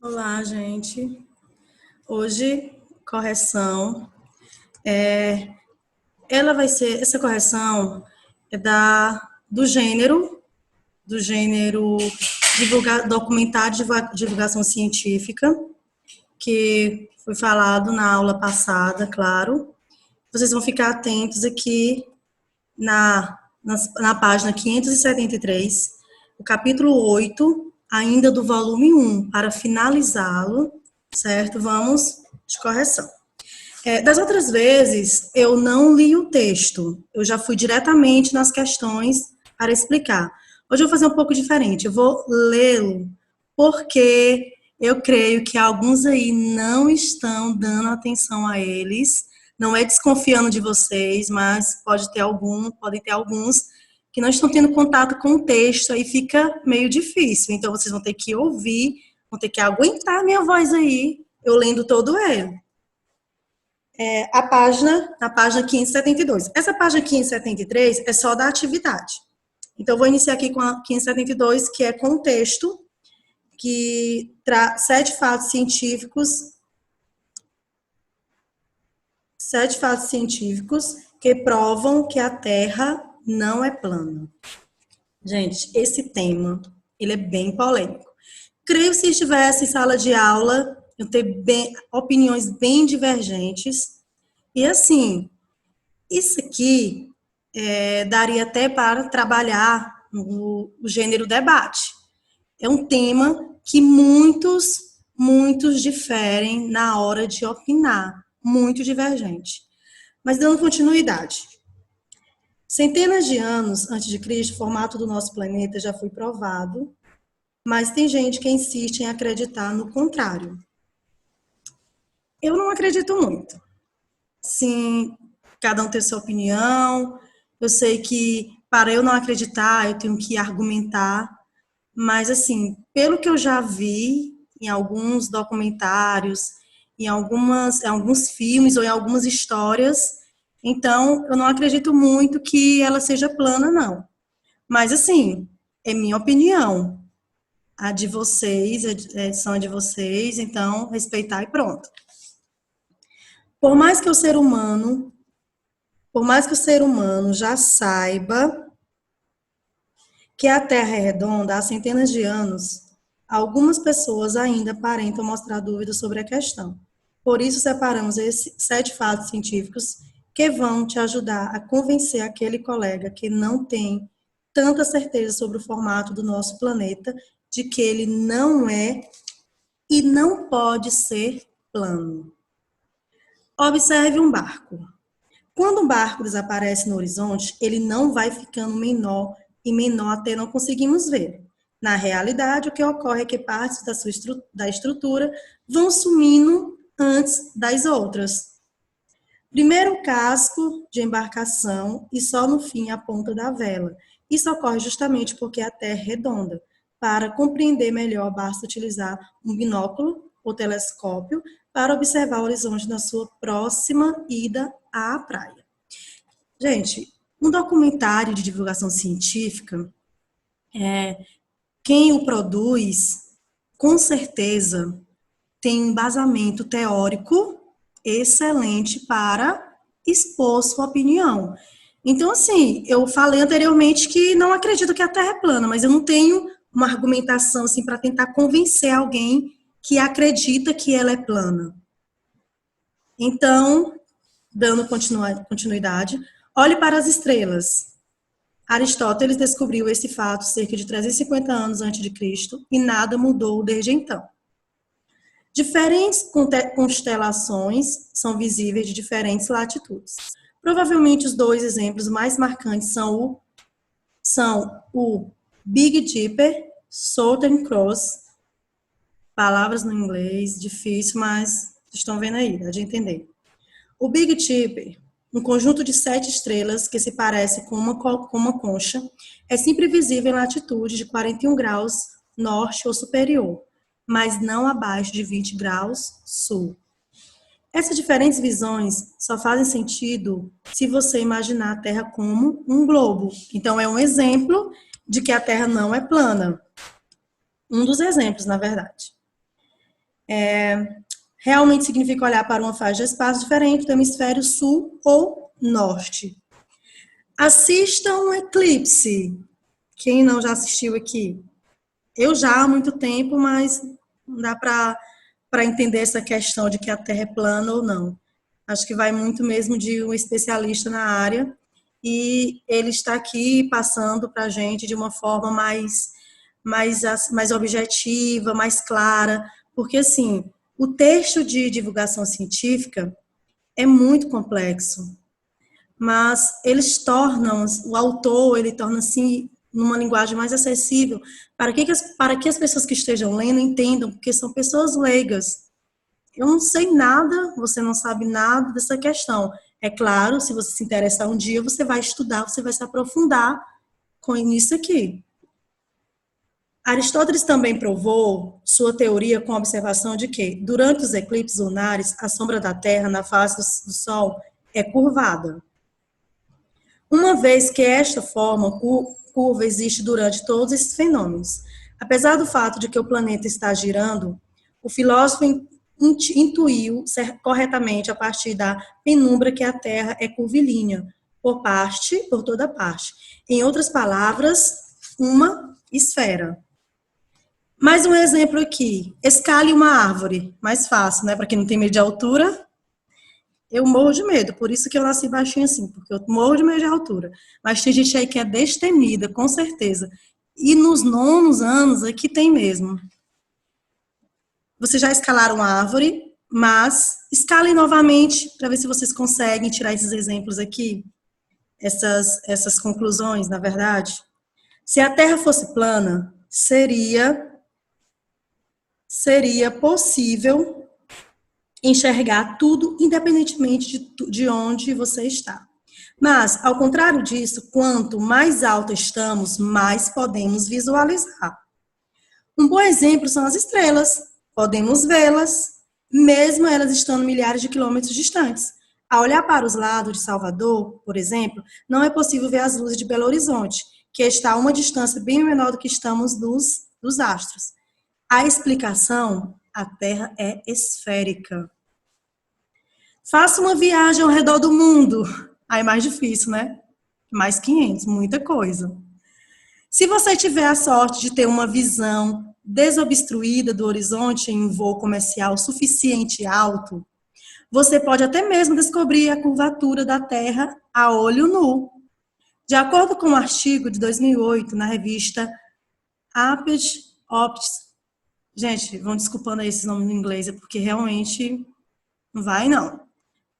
Olá, gente. Hoje, correção. Essa correção é do gênero documentário de divulgação científica, que foi falado na aula passada, claro. Vocês vão ficar atentos aqui na página 573, o capítulo 8, ainda do volume 1, para finalizá-lo, certo? Vamos de correção. Das outras vezes, eu não li o texto, eu já fui diretamente nas questões para explicar. Hoje eu vou fazer um pouco diferente, eu vou lê-lo, porque eu creio que alguns aí não estão dando atenção a eles, não é desconfiando de vocês, mas podem ter alguns que não estão tendo contato com o texto, aí fica meio difícil. Então, vocês vão ter que ouvir, vão ter que aguentar a minha voz aí, eu lendo todo ele. Na página 572. Essa página 573 é só da atividade. Então, vou iniciar aqui com a 572, que é contexto, que traz 7 fatos científicos que provam que a Terra não é plana. Gente, esse tema, ele é bem polêmico. Creio que se estivesse em sala de aula, eu ter opiniões bem divergentes. E assim, isso aqui daria até para trabalhar no gênero debate. É um tema que muitos diferem na hora de opinar, muito divergente. Mas dando continuidade. Centenas de anos antes de Cristo, o formato do nosso planeta já foi provado, mas tem gente que insiste em acreditar no contrário. Eu não acredito muito. Sim, cada um tem sua opinião. Eu sei que para eu não acreditar, eu tenho que argumentar, mas assim, pelo que eu já vi em alguns documentários, em alguns filmes ou em algumas histórias, então eu não acredito muito que ela seja plana, não. Mas assim, é minha opinião. A de vocês, são a de vocês, então respeitar e pronto. Por mais que o ser humano já saiba que a Terra é redonda há centenas de anos, algumas pessoas ainda aparentam mostrar dúvidas sobre a questão. Por isso, separamos esses 7 fatos científicos que vão te ajudar a convencer aquele colega que não tem tanta certeza sobre o formato do nosso planeta, de que ele não é e não pode ser plano. Observe um barco. Quando um barco desaparece no horizonte, ele não vai ficando menor e menor até não conseguimos ver. Na realidade, o que ocorre é que partes da estrutura vão sumindo antes das outras. Primeiro o casco de embarcação e só no fim a ponta da vela. Isso ocorre justamente porque a Terra é redonda. Para compreender melhor, basta utilizar um binóculo ou telescópio para observar o horizonte na sua próxima ida à praia. Gente, um documentário de divulgação científica, quem o produz, com certeza, tem um embasamento teórico excelente para expor sua opinião. Então, assim, eu falei anteriormente que não acredito que a Terra é plana, mas eu não tenho uma argumentação assim para tentar convencer alguém que acredita que ela é plana. Então, dando continuidade, olhe para as estrelas. Aristóteles descobriu esse fato cerca de 350 anos antes de Cristo e nada mudou desde então. Diferentes constelações são visíveis de diferentes latitudes. Provavelmente os 2 exemplos mais marcantes são o Big Dipper, Southern Cross, palavras no inglês, difícil, mas estão vendo aí, dá de entender. O Big Dipper, um conjunto de 7 estrelas que se parece com uma concha, é sempre visível em latitude de 41 graus norte ou superior, mas não abaixo de 20 graus sul. Essas diferentes visões só fazem sentido se você imaginar a Terra como um globo. Então, é um exemplo de que a Terra não é plana. Um dos exemplos, na verdade. realmente significa olhar para uma faixa de espaço diferente do hemisfério sul ou norte. Assista um eclipse. Quem não já assistiu aqui? Eu já há muito tempo, mas não dá para entender essa questão de que a Terra é plana ou não. Acho que vai muito mesmo de um especialista na área e ele está aqui passando para a gente de uma forma mais objetiva, mais clara, porque assim, o texto de divulgação científica é muito complexo, mas eles tornam, o autor, ele torna assim, numa linguagem mais acessível, para que as pessoas que estejam lendo entendam, porque são pessoas leigas. Eu não sei nada, você não sabe nada dessa questão. É claro, se você se interessar um dia, você vai estudar, você vai se aprofundar com isso aqui. Aristóteles também provou sua teoria com a observação de que, durante os eclipses lunares, a sombra da Terra na face do Sol é curvada. Uma vez que esta forma curva existe durante todos esses fenômenos. Apesar do fato de que o planeta está girando, o filósofo intuiu corretamente a partir da penumbra que a Terra é curvilínea, por toda parte. Em outras palavras, uma esfera. Mais um exemplo aqui. Escale uma árvore. Mais fácil, né? Para quem não tem medo de altura. Eu morro de medo, por isso que eu nasci baixinha assim, porque eu morro de medo de altura. Mas tem gente aí que é destemida, com certeza. E nos nonos anos aqui tem mesmo. Vocês já escalaram uma árvore, mas escalem novamente para ver se vocês conseguem tirar esses exemplos aqui, essas conclusões, na verdade. Se a Terra fosse plana, seria possível enxergar tudo independentemente de onde você está. Mas, ao contrário disso, quanto mais alto estamos, mais podemos visualizar. Um bom exemplo são as estrelas. Podemos vê-las, mesmo elas estando milhares de quilômetros distantes. Ao olhar para os lados de Salvador, por exemplo, não é possível ver as luzes de Belo Horizonte, que está a uma distância bem menor do que estamos dos astros. A explicação: a Terra é esférica. Faça uma viagem ao redor do mundo. Aí é mais difícil, né? Mais 500, muita coisa. Se você tiver a sorte de ter uma visão desobstruída do horizonte em um voo comercial suficiente alto, você pode até mesmo descobrir a curvatura da Terra a olho nu. De acordo com um artigo de 2008 na revista Applied Optics, gente, vão desculpando aí esses nomes em inglês, é porque realmente não vai não,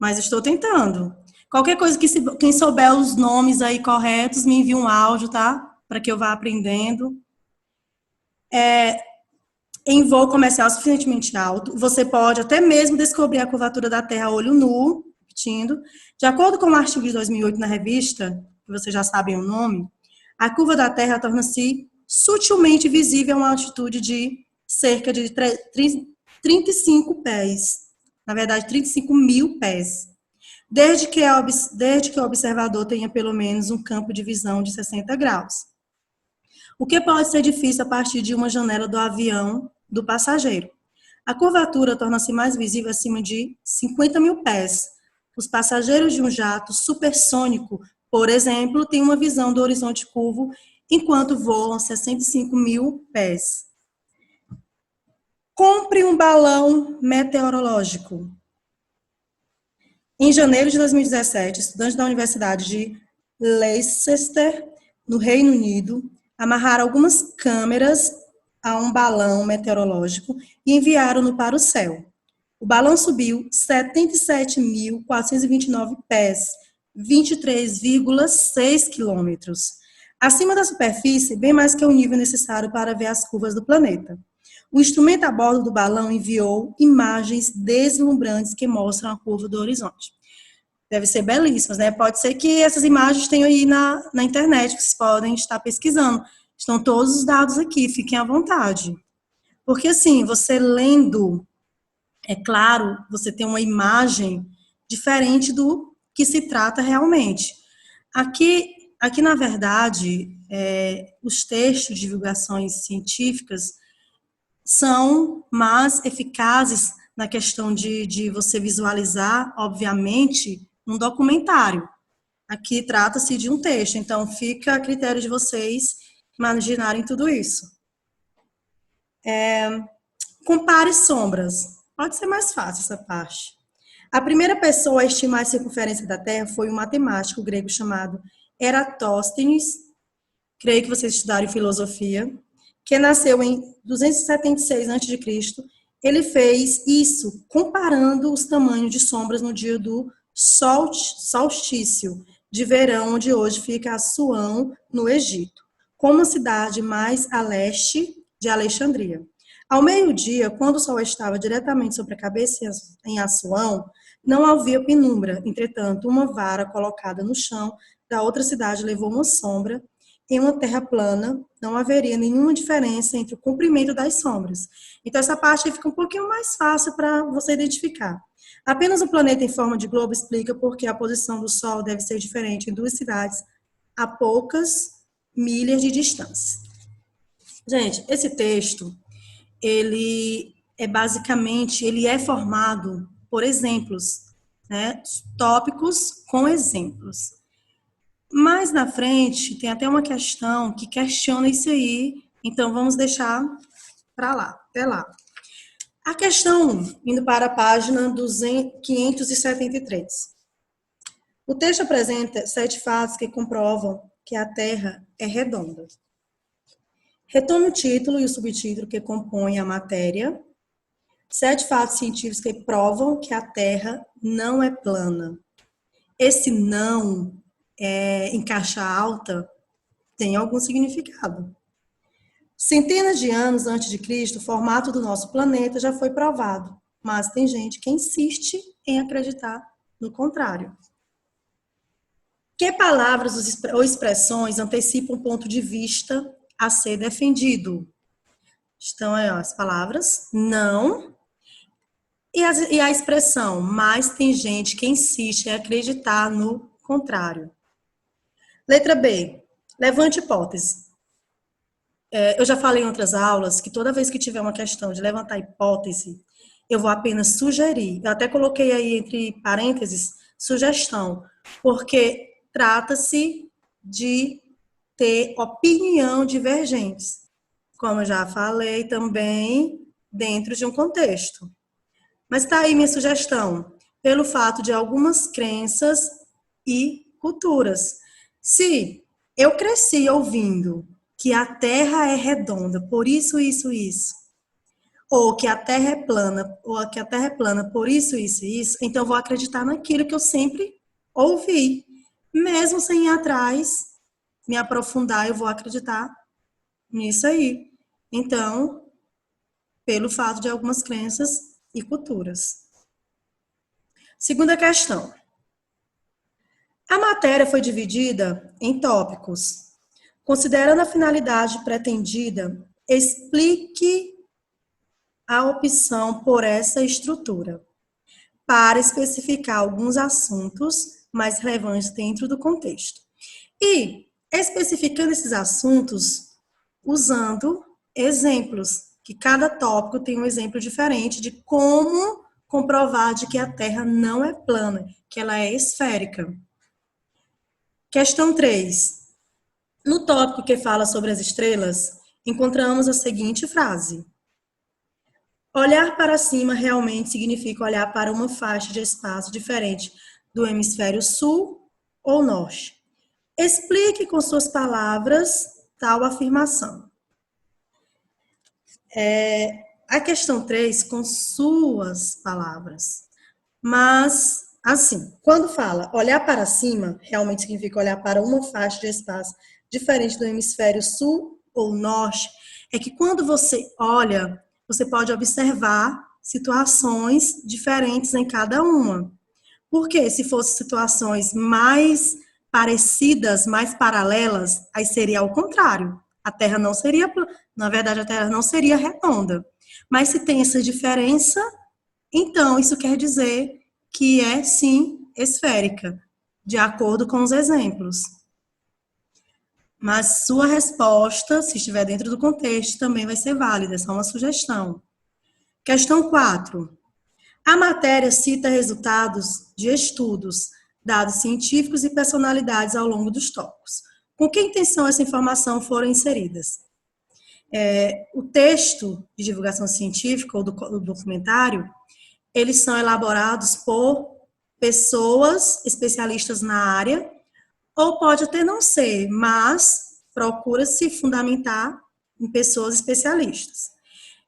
mas estou tentando. Qualquer coisa que quem souber os nomes aí corretos, me envie um áudio, tá? Para que eu vá aprendendo. Em voo comercial suficientemente alto, você pode até mesmo descobrir a curvatura da Terra a olho nu, repetindo. De acordo com o artigo de 2008 na revista, que vocês já sabem o nome, a curva da Terra torna-se sutilmente visível a uma altitude de cerca de 35 pés. Na verdade, 35 mil pés. Desde que o observador tenha pelo menos um campo de visão de 60 graus. O que pode ser difícil a partir de uma janela do avião do passageiro. A curvatura torna-se mais visível acima de 50 mil pés. Os passageiros de um jato supersônico, por exemplo, têm uma visão do horizonte curvo enquanto voam a 65 mil pés. Compre um balão meteorológico. Em janeiro de 2017, estudantes da Universidade de Leicester, no Reino Unido, amarraram algumas câmeras a um balão meteorológico e enviaram-no para o céu. O balão subiu 77.429 pés, 23,6 quilômetros, acima da superfície, bem mais que o nível necessário para ver as curvas do planeta. O instrumento a bordo do balão enviou imagens deslumbrantes que mostram a curva do horizonte. Deve ser belíssimas, né? Pode ser que essas imagens tenham aí na internet, que vocês podem estar pesquisando. Estão todos os dados aqui, fiquem à vontade. Porque, assim, você lendo, é claro, você tem uma imagem diferente do que se trata realmente. Aqui na verdade, os textos de divulgações científicas, são mais eficazes na questão de você visualizar, obviamente, um documentário. Aqui trata-se de um texto, então fica a critério de vocês imaginarem tudo isso. Compare sombras. Pode ser mais fácil essa parte. A primeira pessoa a estimar a circunferência da Terra foi um matemático grego chamado Eratóstenes, creio que vocês estudaram em filosofia, que nasceu em 276 a.C. Ele fez isso comparando os tamanhos de sombras no dia do solstício de verão, onde hoje fica Assuã, no Egito, com uma cidade mais a leste de Alexandria. Ao meio-dia, quando o sol estava diretamente sobre a cabeça em Assuã, não havia penumbra. Entretanto, uma vara colocada no chão da outra cidade levou uma sombra. Em uma terra plana, não haveria nenhuma diferença entre o comprimento das sombras. Então, essa parte aí fica um pouquinho mais fácil para você identificar. Apenas o planeta em forma de globo explica por que a posição do Sol deve ser diferente em duas cidades a poucas milhas de distância. Gente, esse texto, ele é basicamente, ele é formado por exemplos, né? Tópicos com exemplos. Mais na frente, tem até uma questão que questiona isso aí, então vamos deixar para lá, até lá. A questão 1, indo para a página 573. O texto apresenta 7 fatos que comprovam que a Terra é redonda. Retome o título e o subtítulo que compõem a matéria. 7 fatos científicos que provam que a Terra não é plana. Esse não em caixa alta tem algum significado. Centenas de anos antes de Cristo, o formato do nosso planeta já foi provado, mas tem gente que insiste em acreditar no contrário. Que palavras ou expressões antecipam o ponto de vista a ser defendido? Estão aí ó, as palavras não e a expressão, mas tem gente que insiste em acreditar no contrário. Letra B, levante hipótese. Eu já falei em outras aulas que toda vez que tiver uma questão de levantar hipótese, eu vou apenas sugerir. Eu até coloquei aí entre parênteses, sugestão, porque trata-se de ter opinião divergentes. Como eu já falei também, dentro de um contexto. Mas está aí minha sugestão, pelo fato de algumas crenças e culturas. Se eu cresci ouvindo que a Terra é redonda, por isso, ou que a Terra é plana, ou que a Terra é plana, por isso, então eu vou acreditar naquilo que eu sempre ouvi. Mesmo sem ir atrás, me aprofundar, eu vou acreditar nisso aí. Então, pelo fato de algumas crenças e culturas. Segunda questão. A matéria foi dividida em tópicos. Considerando a finalidade pretendida, explique a opção por essa estrutura, para especificar alguns assuntos mais relevantes dentro do contexto. E especificando esses assuntos usando exemplos, que cada tópico tem um exemplo diferente de como comprovar de que a Terra não é plana, que ela é esférica. Questão 3. No tópico que fala sobre as estrelas, encontramos a seguinte frase. Olhar para cima realmente significa olhar para uma faixa de espaço diferente do hemisfério sul ou norte. Explique com suas palavras tal afirmação. A questão 3, com suas palavras. Mas, assim, quando fala olhar para cima, realmente significa olhar para uma faixa de espaço diferente do hemisfério sul ou norte, é que quando você olha, você pode observar situações diferentes em cada uma. Porque se fossem situações mais parecidas, mais paralelas, aí seria ao contrário. A Terra não seria, na verdade, a Terra não seria redonda. Mas se tem essa diferença, então isso quer dizer que é, sim, esférica, de acordo com os exemplos. Mas sua resposta, se estiver dentro do contexto, também vai ser válida, é só uma sugestão. Questão 4. A matéria cita resultados de estudos, dados científicos e personalidades ao longo dos tópicos. Com que intenção essa informação foram inseridas? O texto de divulgação científica ou do documentário, eles são elaborados por pessoas especialistas na área, ou pode até não ser, mas procura-se fundamentar em pessoas especialistas.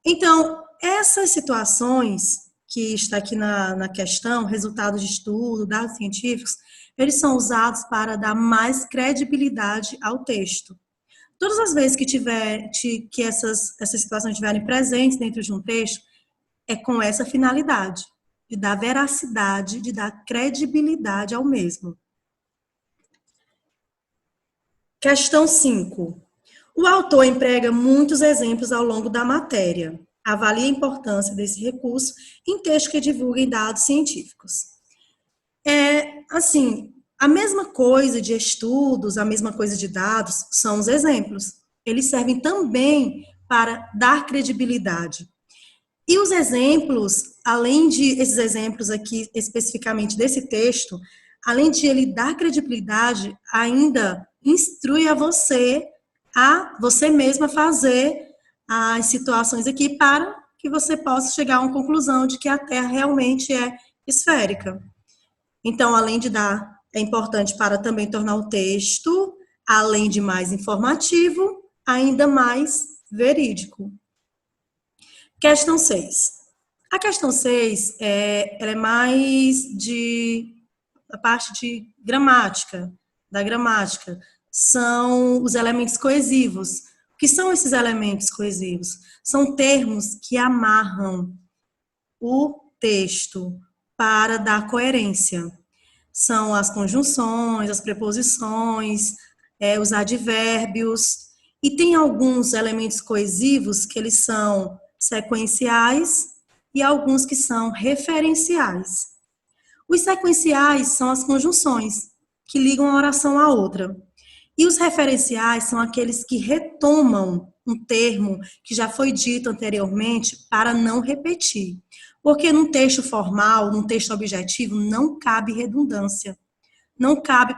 Então, essas situações que está aqui na questão, resultados de estudo, dados científicos, eles são usados para dar mais credibilidade ao texto. Todas as vezes que essas situações estiverem presentes dentro de um texto, é com essa finalidade, de dar veracidade, de dar credibilidade ao mesmo. Questão 5. O autor emprega muitos exemplos ao longo da matéria. Avalie a importância desse recurso em textos que divulguem dados científicos. A mesma coisa de estudos, a mesma coisa de dados, são os exemplos. Eles servem também para dar credibilidade. E os exemplos, além de esses exemplos aqui, especificamente desse texto, além de ele dar credibilidade, ainda instrui a você mesma fazer as situações aqui para que você possa chegar a uma conclusão de que a Terra realmente é esférica. Então, além de dar, é importante para também tornar o texto, além de mais informativo, ainda mais verídico. Questão 6. A questão 6 ela é mais da parte de gramática, da gramática. São os elementos coesivos. O que são esses elementos coesivos? São termos que amarram o texto para dar coerência. São as conjunções, as preposições, os advérbios. E tem alguns elementos coesivos que eles são sequenciais e alguns que são referenciais. Os sequenciais são as conjunções que ligam uma oração à outra. E os referenciais são aqueles que retomam um termo que já foi dito anteriormente para não repetir. Porque num texto formal, num texto objetivo, não cabe redundância. Não cabe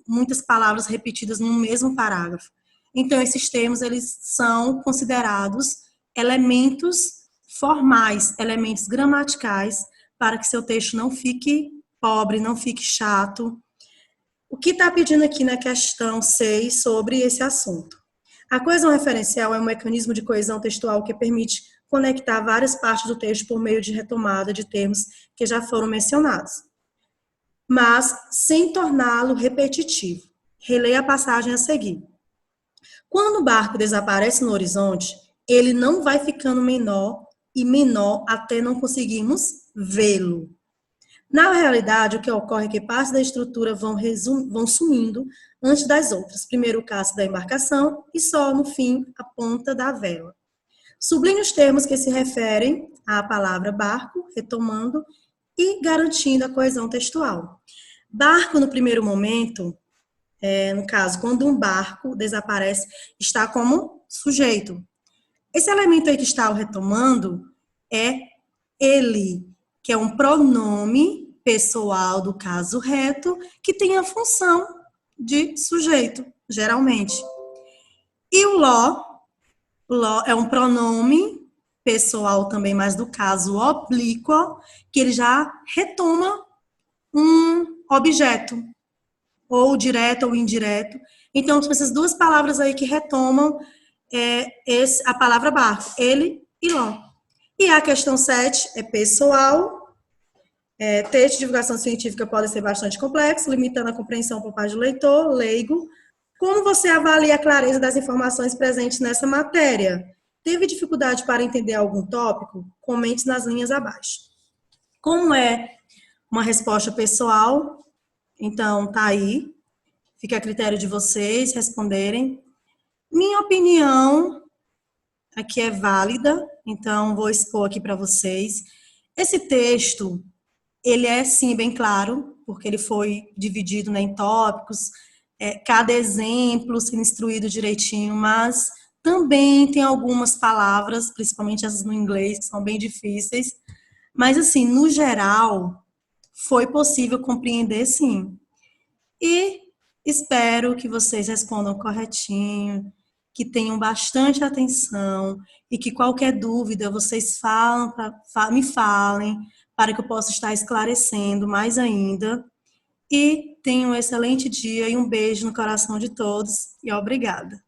muitas palavras repetidas no mesmo parágrafo. Então, esses termos, eles são considerados elementos formais, elementos gramaticais, para que seu texto não fique pobre, não fique chato. O que está pedindo aqui na questão 6 sobre esse assunto? A coesão referencial é um mecanismo de coesão textual que permite conectar várias partes do texto por meio de retomada de termos que já foram mencionados, mas sem torná-lo repetitivo. Releia a passagem a seguir. Quando o barco desaparece no horizonte, ele não vai ficando menor e menor até não conseguirmos vê-lo. Na realidade, o que ocorre é que partes da estrutura vão sumindo antes das outras. Primeiro o casco da embarcação e só, no fim, a ponta da vela. Sublinhe os termos que se referem à palavra barco, retomando e garantindo a coesão textual. Barco, no primeiro momento, no caso, quando um barco desaparece, está como sujeito. Esse elemento aí que está o retomando é ele, que é um pronome pessoal do caso reto, que tem a função de sujeito, geralmente. E o ló é um pronome pessoal também, mas do caso oblíquo, que ele já retoma um objeto, ou direto ou indireto. Então, são essas duas palavras aí que retomam a palavra barco, ele e ló. E a questão 7 é pessoal. Texto de divulgação científica pode ser bastante complexo, limitando a compreensão por parte do leitor, leigo. Como você avalia a clareza das informações presentes nessa matéria? Teve dificuldade para entender algum tópico? Comente nas linhas abaixo. Como é uma resposta pessoal, então tá aí. Fica a critério de vocês responderem. Minha opinião aqui é válida, então vou expor aqui para vocês. Esse texto, ele é sim bem claro, porque ele foi dividido em tópicos, cada exemplo sendo instruído direitinho, mas também tem algumas palavras, principalmente essas no inglês, que são bem difíceis. Mas, assim, no geral, foi possível compreender, sim. E espero que vocês respondam corretinho, que tenham bastante atenção e que qualquer dúvida vocês me falem para que eu possa estar esclarecendo mais ainda. E tenham um excelente dia e um beijo no coração de todos e obrigada.